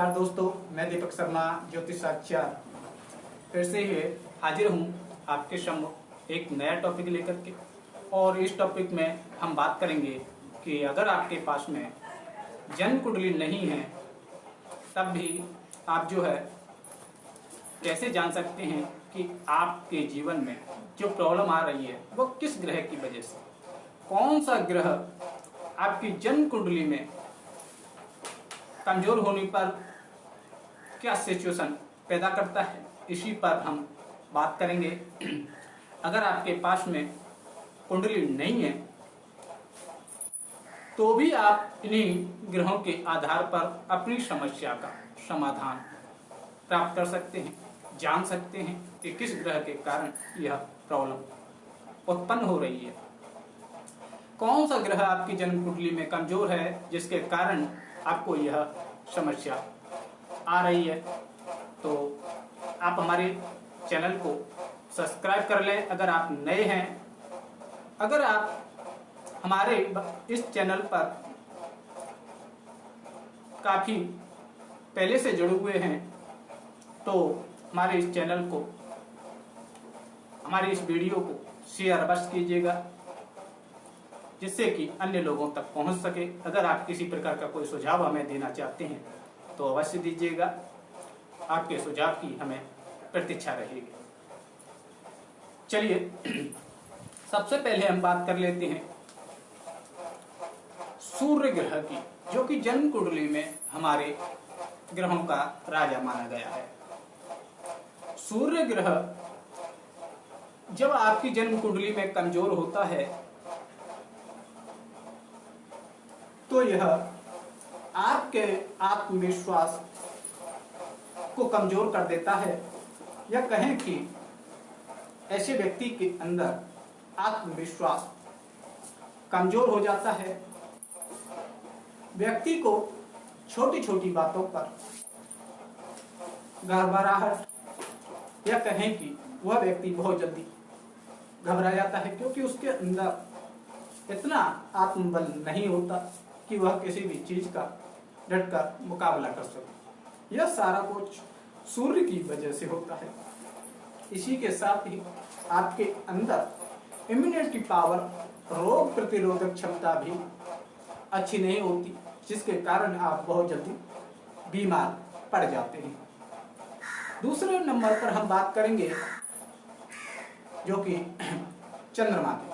दोस्तों, मैं दीपक शर्मा ज्योतिषाचार्य फिर से ही हाजिर हूँ आपके सम्मुख एक नया टॉपिक लेकर के। और इस टॉपिक में हम बात करेंगे कि अगर आपके पास में जन्म कुंडली नहीं है तब भी आप जो है कैसे जान सकते हैं कि आपके जीवन में जो प्रॉब्लम आ रही है वो किस ग्रह की वजह से, कौन सा ग्रह आपकी जन्म कुंडली में कमजोर होने पर क्या सिचुएशन पैदा करता है, इसी पर हम बात करेंगे। अगर आपके पास में कुंडली नहीं है तो भी आप इन्हीं ग्रहों के आधार पर अपनी समस्या का समाधान प्राप्त कर सकते हैं, जान सकते हैं कि किस ग्रह के कारण यह प्रॉब्लम उत्पन्न हो रही है, कौन सा ग्रह आपकी जन्म कुंडली में कमजोर है जिसके कारण आपको यह समस्या आ रही है। तो आप हमारे चैनल को सब्सक्राइब कर लें अगर आप नए हैं। अगर आप हमारे इस चैनल पर काफी पहले से जुड़े हुए हैं तो हमारे इस चैनल को, हमारी इस वीडियो को शेयर अवश्य कीजिएगा जिससे कि अन्य लोगों तक पहुंच सके। अगर आप किसी प्रकार का कोई सुझाव हमें देना चाहते हैं तो अवश्य दीजिएगा, आपके सुझाव की हमें प्रतीक्षा रहेगी। चलिए सबसे पहले हम बात कर लेते हैं सूर्य ग्रह की, जो कि जन्म कुंडली में हमारे ग्रहों का राजा माना गया है। सूर्य ग्रह जब आपकी जन्म कुंडली में कमजोर होता है तो यह आपके आत्मविश्वास को कमजोर कर देता है, या कहें कि ऐसे व्यक्ति के अंदर आत्मविश्वास कमजोर हो जाता है। व्यक्ति को छोटी छोटी बातों पर घबराहट, या कहें कि वह व्यक्ति बहुत जल्दी घबरा जाता है क्योंकि उसके अंदर इतना आत्मबल नहीं होता कि वह किसी भी चीज का डटकर मुकाबला कर सके। यह सारा कुछ सूर्य की वजह से होता है। इसी के साथ ही आपके अंदर इम्यूनिटी पावर, रोग प्रतिरोधक क्षमता भी अच्छी नहीं होती, जिसके कारण आप बहुत जल्दी बीमार पड़ जाते हैं। दूसरे नंबर पर हम बात करेंगे जो कि चंद्रमा की।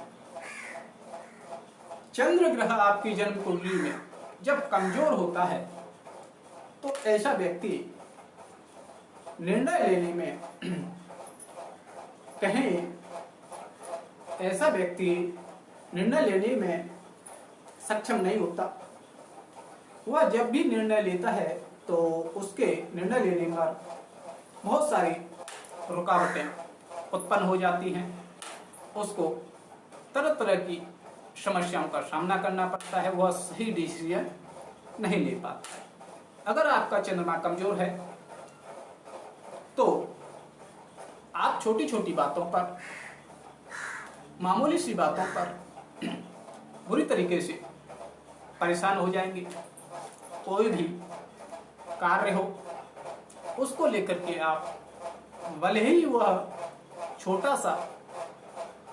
चंद्र ग्रह आपकी जन्म कुंडली में जब कमजोर होता है तो ऐसा व्यक्ति निर्णय लेने में कहें, ऐसा व्यक्ति निर्णय लेने में सक्षम नहीं होता। वह जब भी निर्णय लेता है तो उसके निर्णय लेने पर बहुत सारी रुकावटें उत्पन्न हो जाती हैं। उसको तरह तरह की समस्याओं का सामना करना पड़ता है, वह सही डिसीजन नहीं ले पाता। अगर आपका चंद्रमा कमजोर है तो आप छोटी छोटी बातों पर, मामूली सी बातों पर बुरी तरीके से परेशान हो जाएंगे। कोई भी कार्य हो उसको लेकर के आप, भले ही वह छोटा सा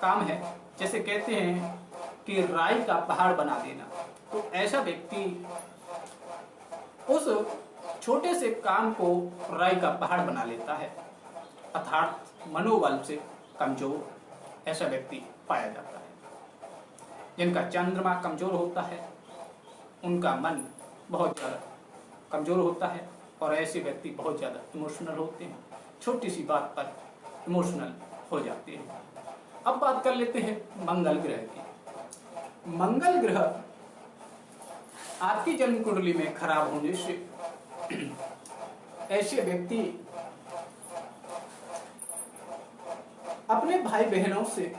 काम है, जैसे कहते हैं कि राई का पहाड़ बना देना, तो ऐसा व्यक्ति उस छोटे से काम को राई का पहाड़ बना लेता है, अर्थात मनोबल से कमजोर ऐसा व्यक्ति पाया जाता है। जिनका चंद्रमा कमजोर होता है उनका मन बहुत ज्यादा कमजोर होता है और ऐसे व्यक्ति बहुत ज्यादा इमोशनल होते हैं, छोटी सी बात पर इमोशनल हो जाते हैं। अब बात कर लेते हैं मंगल ग्रह की। मंगल ग्रह आपकी जन्म कुंडली में खराब होने से ऐसे व्यक्ति अपने भाई बहनों से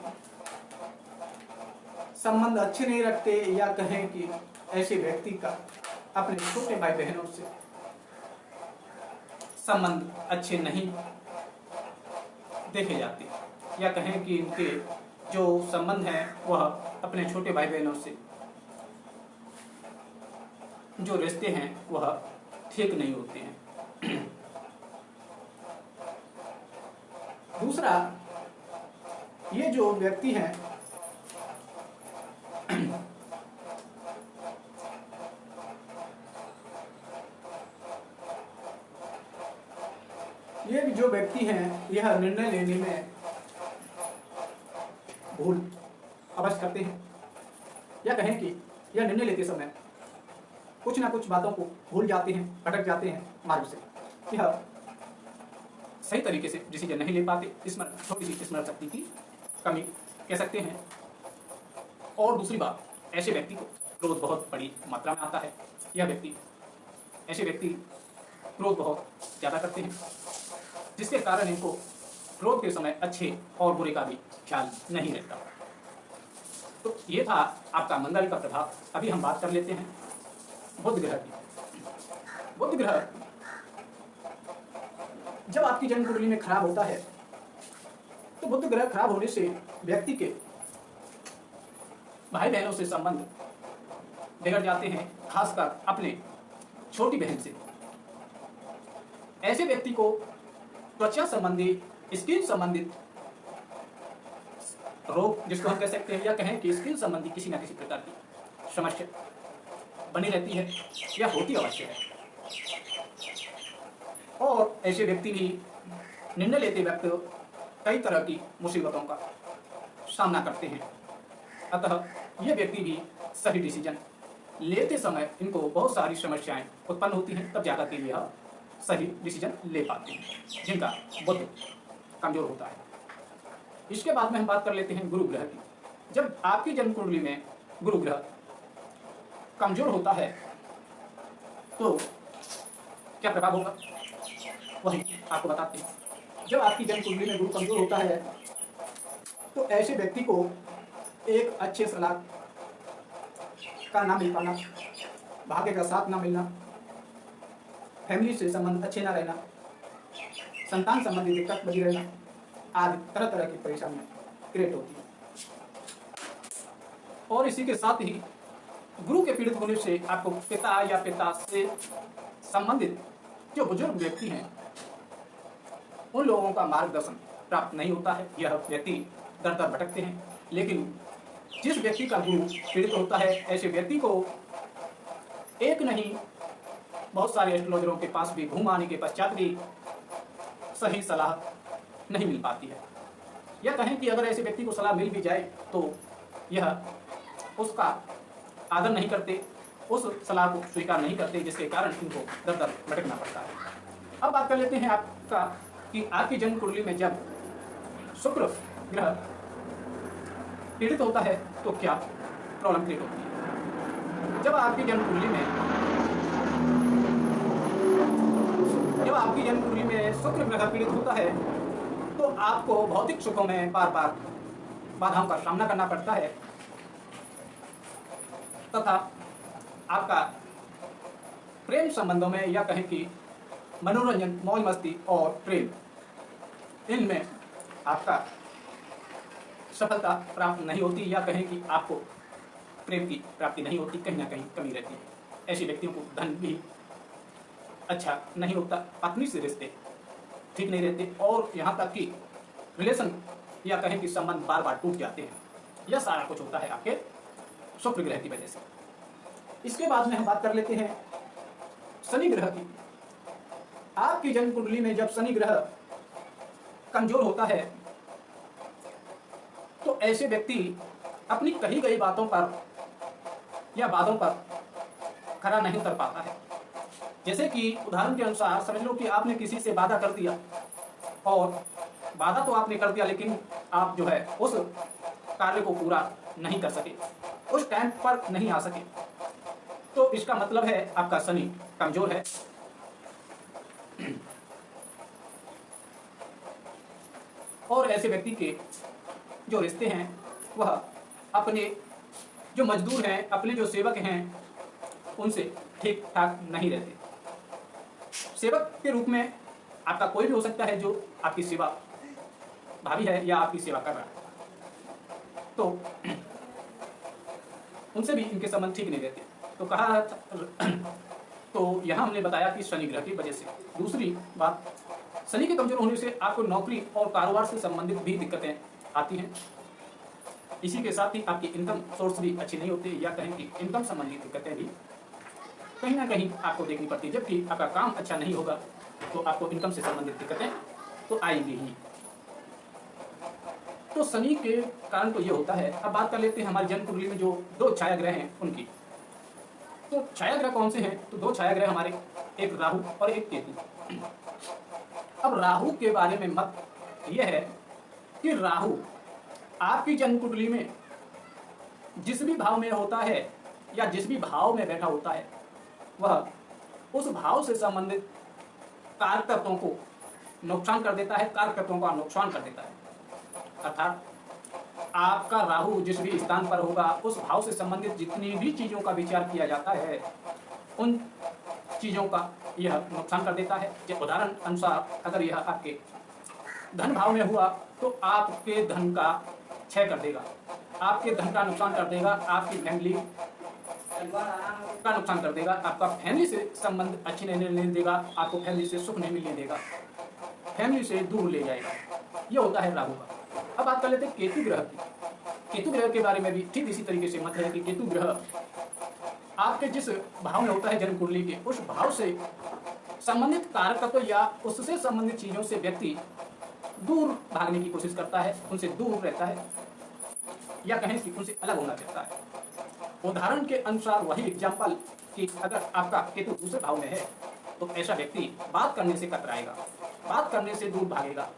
संबंध अच्छे नहीं रखते, या कहें कि ऐसे व्यक्ति का अपने छोटे भाई बहनों से संबंध अच्छे नहीं देखे जाते, या कहें कि इनके जो संबंध है वह अपने छोटे भाई बहनों से जो रिश्ते हैं वह ठीक नहीं होते हैं। दूसरा, ये जो व्यक्ति हैं ये जो व्यक्ति हैं यह निर्णय लेने में भूल अवश्य करते हैं, या कहें कि यह निर्णय लेते समय कुछ ना कुछ बातों को भूल जाते हैं, भटक जाते हैं मार्ग से। यह सही तरीके से डिसीजन नहीं ले पाते, थोड़ी सी स्मरण शक्ति की कमी कह सकते हैं। और दूसरी बात, ऐसे व्यक्ति को क्रोध बहुत बड़ी मात्रा में आता है। ऐसे व्यक्ति क्रोध बहुत ज़्यादा करते हैं, जिसके कारण इनको क्रोध के समय अच्छे और बुरे का भी ख्याल नहीं रहता। तो ये था आपका मंगल का प्रभाव। अभी हम बात कर लेते हैं बुध ग्रह की। बुध ग्रह जब आपकी जन्म कुंडली में खराब होता है तो बुध ग्रह खराब होने से व्यक्ति के भाई बहनों से संबंध बिगड़ जाते हैं, खासकर अपने छोटी बहन से। ऐसे व्यक्ति को त्वचा संबंधी, स्किन संबंधित रोग जिसको हम कह सकते हैं, या कहें कि स्किन संबंधी किसी न किसी प्रकार की समस्या बनी रहती है या होती अवश्य है। और ऐसे व्यक्ति भी निर्णय लेते वक्त कई तरह की मुसीबतों का सामना करते हैं। अतः ये व्यक्ति भी सही डिसीजन लेते समय इनको बहुत सारी समस्याएं उत्पन्न होती हैं, तब जाकर के लिए सही डिसीजन ले पाते हैं जिनका बुध कमजोर होता है। इसके बाद में हम बात कर लेते हैं गुरु ग्रह की। जब आपकी जन्म कुंडली में गुरु ग्रह कमजोर होता है तो क्या प्रभाव होगा, वही आपको बताते हैं। जब आपकी जन्म कुंडली में गुरु कमजोर होता है तो ऐसे व्यक्ति को एक अच्छे सलाह का ना मिल पाना, भाग्य का साथ ना मिलना, फैमिली से संबंध अच्छे ना रहना, संतान संबंधी दिक्कत बनी रहना आदि तरह तरह की परेशानियां क्रिएट होती है। और इसी के साथ ही गुरु के पीड़ित होने से आपको पिता या पिता से संबंधित जो बुजुर्ग व्यक्ति हैं उन लोगों का मार्गदर्शन प्राप्त नहीं होता है। यह व्यक्ति दर दर भटकते हैं। लेकिन जिस व्यक्ति का गुरु पीड़ित होता है, ऐसे व्यक्ति को एक नहीं बहुत सारे एस्ट्रोलॉजरों के पास भी घूम आने के पश्चात भी सही सलाह नहीं मिल पाती है। या कहें कि अगर ऐसे व्यक्ति को सलाह मिल भी जाए तो यह उसका आदर नहीं करते, उस सलाह को स्वीकार नहीं करते, जिसके कारण इनको दर दर भटकना पड़ता है। अब बात कर लेते हैं आपका कि आपकी जन्म कुंडली में जब शुक्र ग्रह पीड़ित होता है तो क्या प्रॉब्लम क्रिएट होती है। जब आपकी जन्म कुंडली में शुक्र ग्रह पीड़ित होता है तो आपको भौतिक सुखों में बार बार बाधाओं का सामना करना पड़ता है तथा आपका प्रेम संबंधों में, या कहें कि मनोरंजन, मौज मस्ती और प्रेम, इनमें आपका सफलता प्राप्त नहीं होती, या कहें कि आपको प्रेम की प्राप्ति नहीं होती, कहीं ना कहीं कमी रहती है। ऐसे व्यक्तियों को धन भी अच्छा नहीं होता, पत्नी से रिश्ते ठीक नहीं रहते, और यहाँ तक कि रिलेशन या कहें कि संबंध बार बार टूट जाते हैं। यह सारा कुछ होता है आपके शुक्र ग्रह की वजह से। इसके बाद में हम बात कर लेते हैं शनि ग्रह की। आपकी जन्म कुंडली में जब शनि ग्रह कमजोर होता है तो ऐसे व्यक्ति अपनी कही गई बातों पर या वादों पर खरा नहीं उतर पाता है। जैसे कि उदाहरण के अनुसार समझ लो कि आपने किसी से वादा कर दिया, और वादा तो आपने कर दिया लेकिन आप जो है उस कार्य को पूरा नहीं कर सके, उस टाइम पर नहीं आ सके, तो इसका मतलब है आपका शनि कमजोर है। और ऐसे व्यक्ति के जो रिश्ते हैं वह अपने जो मजदूर हैं, अपने जो सेवक हैं, उनसे ठीक ठाक नहीं रहते। सेवक के रूप में आपका कोई भी हो सकता है जो आपकी सेवा भावी है या आपकी सेवा कर रहा है, तो उनसे भी इनके संबंध ठीक नहीं रहते। तो कहा तो यहाँ हमने बताया कि शनि ग्रह की वजह से। दूसरी बात, शनि के कमजोर होने से आपको नौकरी और कारोबार से संबंधित भी दिक्कतें आती हैं। इसी के साथ ही आपकी इनकम सोर्स भी अच्छी नहीं होती, या कहें कि इनकम संबंधी दिक्कतें भी कहीं ना कहीं आपको देखनी पड़ती है। जबकि आपका काम अच्छा नहीं होगा तो आपको इनकम से संबंधित दिक्कतें तो आएंगी ही। तो शनि के कारण तो ये होता है। अब बात कर लेते हैं हमारी जन्म कुंडली में जो 2 छाया ग्रह हैं उनकी। तो छाया ग्रह कौन से हैं? तो 2 छाया ग्रह हमारे, एक राहु और एक केतु। अब राहु के बारे में मत यह है कि राहु आपकी जन्म कुंडली में जिस भी भाव में होता है या जिस भी भाव में बैठा होता है, वह उस भाव से संबंधित कारक तत्वों को नुकसान कर देता है, कारक तत्वों का नुकसान कर देता है। अर्थात आपका राहु जिस भी स्थान पर होगा, उस भाव से संबंधित जितनी भी चीजों का विचार किया जाता है, उन चीजों का यह नुकसान कर देता है। उदाहरण अनुसार अगर यह आपके धन भाव में हुआ तो आपके धन का क्षय कर देगा, आपके धन का नुकसान कर देगा, आपकी फैमिली का नुकसान कर देगा, आपका फैमिली से संबंध अच्छी नहीं देगा, आपको फैमिली से सुख नहीं मिलने देगा, फैमिली से दूर ले जाएगा। ये होता है राहु का। अब बात कर लेते हैं केतु ग्रह की। केतु ग्रह के बारे में भी ठीक इसी तरीके से मत है कि केतु ग्रह आपके जिस भाव में होता है जन्म कुंडली के, उस भाव से संबंधित कारक तत्व या उससे संबंधित चीजों से व्यक्ति दूर भागने की कोशिश करता है, उनसे दूर रहता है, या कहें कि उनसे अलग होना चाहता है। उदाहरण के अनुसार वही एग्जाम्पल कि अगर आपका केतु दूसरे भाव में है तो ऐसा व्यक्ति बात करने से कतराएगा, बात करने से दूर भागेगा,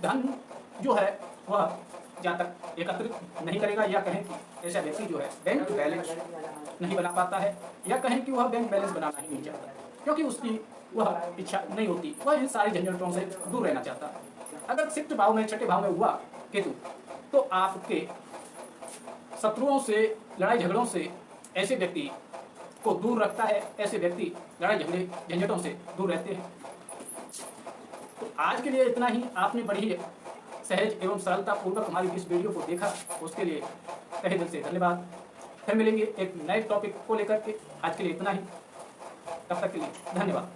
धन जो है वह जहाँ तक एकत्रित नहीं करेगा, या कहें कि ऐसा व्यक्ति जो है बैंक बैलेंस नहीं बना पाता है, या कहें कि वह बैंक बैलेंस बनाना ही नहीं चाहता, क्योंकि उसकी वह इच्छा नहीं होती, वह इन सारी झंझटों से दूर रहना चाहता है। अगर 6 भाव में, 6ठे भाव में हुआ केतु, तो आपके शत्रुओं से, लड़ाई झगड़ों से ऐसे व्यक्ति को दूर रखता है, ऐसे व्यक्ति लड़ाई झगड़े झंझटों से दूर रहते हैं। तो आज के लिए इतना ही। आपने बड़ी सहज एवं सरलता पूर्वक हमारी इस वीडियो को देखा, उसके लिए तहे दिल से धन्यवाद। फिर मिलेंगे एक नए टॉपिक को लेकर के। आज के लिए इतना ही, तब तक के लिए धन्यवाद।